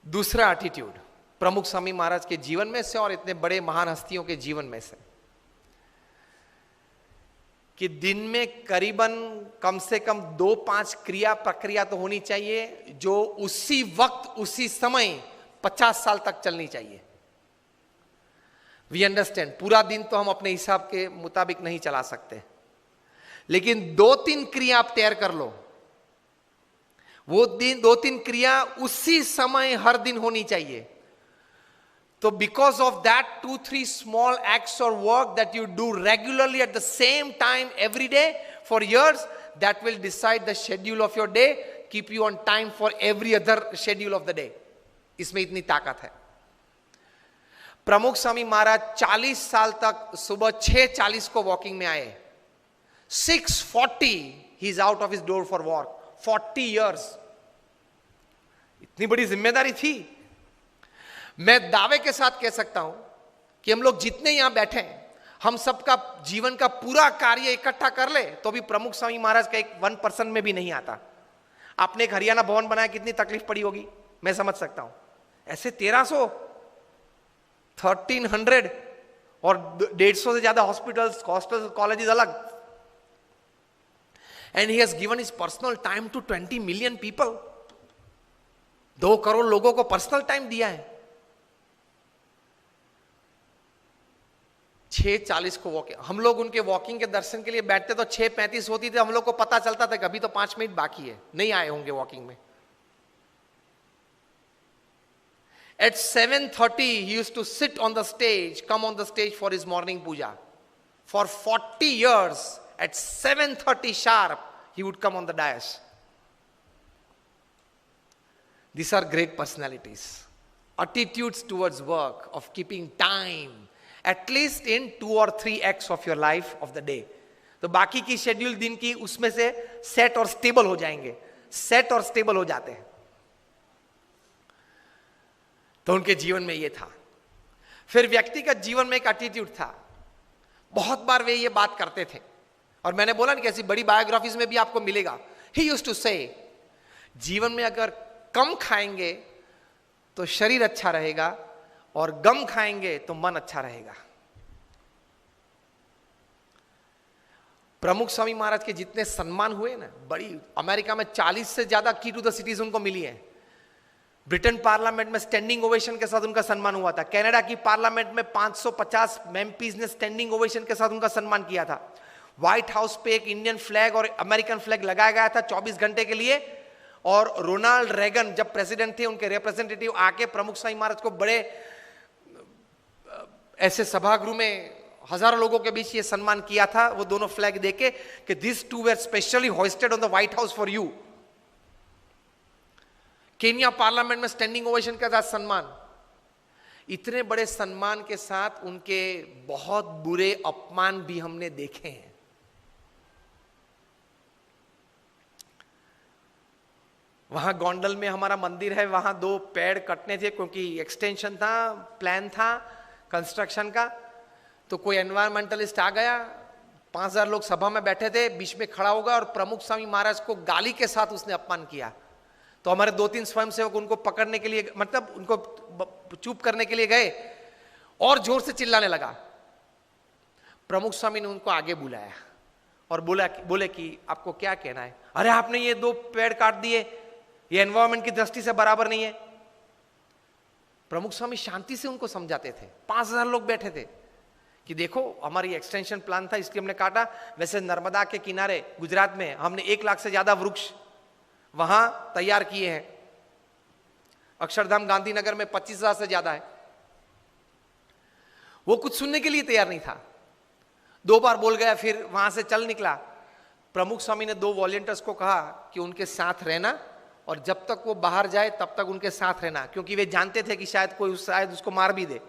दूसरा एटीट्यूड प्रमुख स्वामी महाराज के जीवन में से और इतने बड़े महान हस्तियों के जीवन में से, कि दिन में करीबन कम से कम 2-5 क्रिया प्रक्रिया तो होनी चाहिए जो उसी वक्त उसी समय 50 साल तक चलनी चाहिए। वी अंडरस्टैंड, पूरा दिन तो हम अपने हिसाब के मुताबिक नहीं चला सकते, लेकिन 2-3 क्रिया आप तैयार कर लो। वो दिन 2-3 क्रिया उसी समय हर दिन होनी चाहिए। तो because of that 2-3 small acts और work that you do regularly at the same time every day for years, that will decide the schedule of your day, keep you on time for every other schedule of the day. इसमें इतनी ताकत है। प्रमुख स्वामी महाराज 40 साल तक सुबह 6:40 को walking में आए। 6:40 he is out of his door for walk. 40 years, इतनी बड़ी जिम्मेदारी थी। मैं दावे के साथ कह सकता हूं कि हम लोग जितने यहां बैठे हैं, हम सबका जीवन का पूरा कार्य इकट्ठा कर ले तो भी प्रमुख स्वामी महाराज का एक 1% में भी नहीं आता। आपने एक हरियाणा भवन बनाया, कितनी तकलीफ पड़ी होगी, मैं समझ सकता हूं। ऐसे 1300, 1300 और 150 से ज्यादा हॉस्पिटल्स, हॉस्टल्स, कॉलेजेस अलग। And he has given his personal time to 20 million people. 2 crore लोगों को पर्सनल टाइम दिया है। 6:40 को वॉकिंग, हम लोग उनके वॉकिंग के दर्शन के लिए बैठते तो 6:35 होती थी, हम लोग को पता चलता था कभी तो 5 मिनट बाकी है, नहीं आए होंगे वॉकिंग में। At 7:30 he used to sit on the stage, come on the stage for his morning puja. For 40 years at 7:30 sharp he would come on the dais. These are great personalities. Attitudes towards work, of keeping time, at least in 2 or 3 acts of your life of the day. तो बाकी की schedule दिन की उसमें से set और stable हो जाएंगे, सेट और स्टेबल हो जाते हैं। तो उनके जीवन में ये था। फिर व्यक्तिगत जीवन में एक एटीट्यूड था। बहुत बार वे ये बात करते थे, और मैंने बोला ना कि ऐसी बड़ी बायोग्राफीज में भी आपको मिलेगा। ही यूज्ड टू से, जीवन में अगर कम खाएंगे तो शरीर अच्छा रहेगा, और गम खाएंगे तो मन अच्छा रहेगा। प्रमुख स्वामी महाराज के जितने सम्मान हुए ना, बड़ी अमेरिका में 40 से ज्यादा की टू द सिटीज उनको मिली है। ब्रिटेन पार्लियामेंट में स्टैंडिंग ओवेशन के साथ उनका सम्मान हुआ था। कनाडा की पार्लियामेंट में 550 एमपीज ने स्टैंडिंग ओवेशन के साथ उनका सम्मान किया था। व्हाइट हाउस पे एक इंडियन फ्लैग और अमेरिकन फ्लैग लगाया गया था 24 घंटे के लिए। और रोनाल्ड रेगन जब प्रेसिडेंट थे, उनके रिप्रेजेंटेटिव आके प्रमुख स्वामी महाराज को बड़े ऐसे सभागृह में हजारों लोगों के बीच ये सम्मान किया था, वो दोनों फ्लैग देके कि this two were specially hosted on the White House for you. Kenya parliament में स्टैंडिंग ओवेशन के साथ सम्मान। इतने बड़े सम्मान के साथ उनके बहुत बुरे अपमान भी हमने देखे हैं। वहां गोंडल में हमारा मंदिर है, वहां 2 पेड़ कटने थे क्योंकि एक्सटेंशन था, प्लान था कंस्ट्रक्शन का। तो कोई एनवायरमेंटलिस्ट आ गया, 5000 लोग सभा में बैठे थे, बीच में खड़ा होगा और प्रमुख स्वामी महाराज को गाली के साथ उसने अपमान किया। तो हमारे 2-3 स्वयंसेवक उनको पकड़ने के लिए, मतलब उनको चुप करने के लिए गए, और जोर से चिल्लाने लगा। प्रमुख स्वामी ने उनको आगे बुलाया और बोले कि आपको क्या कहना है? अरे आपने ये 2 पेड़ काट दिए, ये एनवायरमेंट की दृष्टि से बराबर नहीं है। प्रमुख स्वामी शांति से उनको समझाते थे। 5000 लोग बैठे थे कि देखो हमारी एक्सटेंशन प्लान था इसलिए हमने काटा। वैसे नर्मदा के किनारे गुजरात में हमने 1 लाख से ज्यादा वृक्ष वहां तैयार किए हैं। अक्षरधाम गांधीनगर में 25,000 से ज्यादा है। वो कुछ सुनने के लिए तैयार नहीं था। 2 बार बोल गया, फिर वहां से चल निकला। प्रमुख स्वामी ने 2 वॉलंटियर्स को कहा कि उनके साथ रहना, और जब तक वो बाहर जाए तब तक उनके साथ रहना, क्योंकि वे जानते थे कि शायद उसको मार भी दे।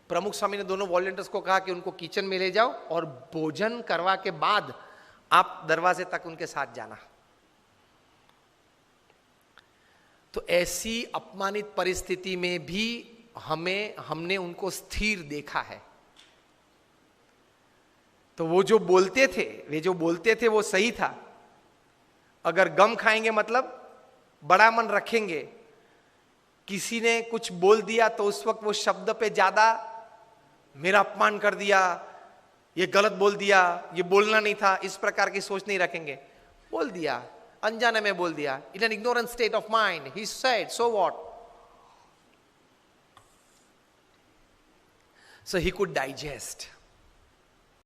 प्रमुख स्वामी ने दोनों वॉलंटियर्स को कहा कि उनको किचन में ले जाओ और भोजन करवा के बाद आप दरवाजे तक उनके साथ जाना। तो ऐसी अपमानित परिस्थिति में भी हमने उनको स्थिर देखा है। तो वे जो बोलते थे वो सही था। अगर गम खाएंगे मतलब बड़ा मन रखेंगे किसी ने कुछ बोल दिया तो उस वक्त वो शब्द पे ज्यादा मेरा अपमान कर दिया, ये गलत बोल दिया, ये बोलना नहीं था, इस प्रकार की सोच नहीं रखेंगे। बोल दिया, अनजाने में बोल दिया, in an ignorant state of mind he said, so what. So he could digest.